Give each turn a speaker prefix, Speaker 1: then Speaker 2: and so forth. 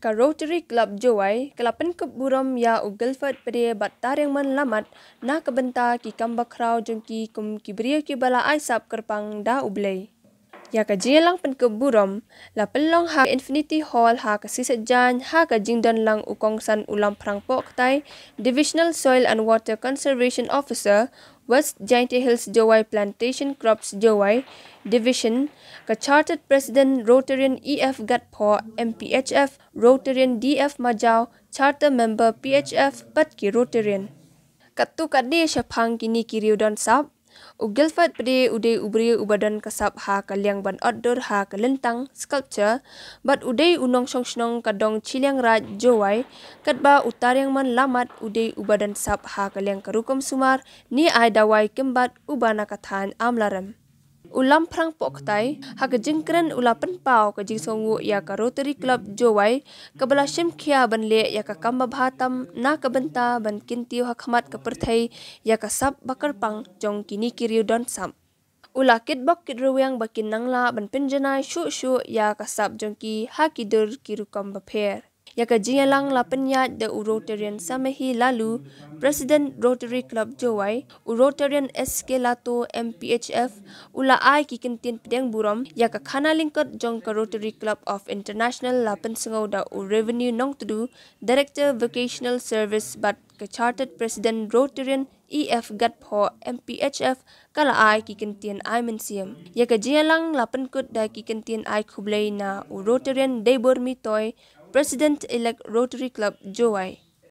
Speaker 1: Ka Rotary Club Jowai, kala Pynkup burom ya ugelfat pada batar yang lamat na kebenta ki kambakrau jengki kum kibria ki bala aisap kerpang da ublay. Ya ka jelang Pynkup burom, la pelong ha Infinity Hall ha ka sisatjan ha ka jingdan lang ukongsan ulam prangpok tai Divisional Soil and Water Conservation Officer West Giant Hills Jowai Plantation Crops Jowai Division ka Chartered President Rotarian EF Gatpo MPHF Rotarian DF Majau Charter Member PHF Patki Rotarian Katu kade syapang kini kiriudan sab Ugelfat pede uday ubri ubadan kasab ha kaliang ban outdoor ha kalentang sculpture bat uday unong songsnong kadong chiliang raj Jowai katba utariang man lamat uday ubadan sab ha kaliang karukom sumar ni ay dawaI kynbat ubana kathan amlaram. Ulam prang poktai ha kejengkren ulapan pau ka jingsongu ya ka Rotary Club Jowai kabala syemkhia banle ya ka kamba bhatam na kabenta ban kintiu hakmat ka perthai ya ka sab bakar pang jong kini kiriu don sam. Ula kitbok kidruwang bakin nangla ban penjanai syu ya ka sab jong ki ha kidur kirukam bapher. Ya ka jingalang lapanyat da Rotarian Samehi lalu President Rotary Club Jowai Rotarian SK Lato MPHF ula ai ki kentin pedang burom ya ka khana lingkot jong ka Rotary Club of International lapan sengau da Revenue nong tudu Director Vocational Service bat ka Chartered President Rotarian EF Gatpo MPHF kala ai ki kentin ai mensiam ya ka jingalang lapan kut da ki kentin ai khublai na Rotarian Debor Mitoy President-elect Rotary Club Jowai.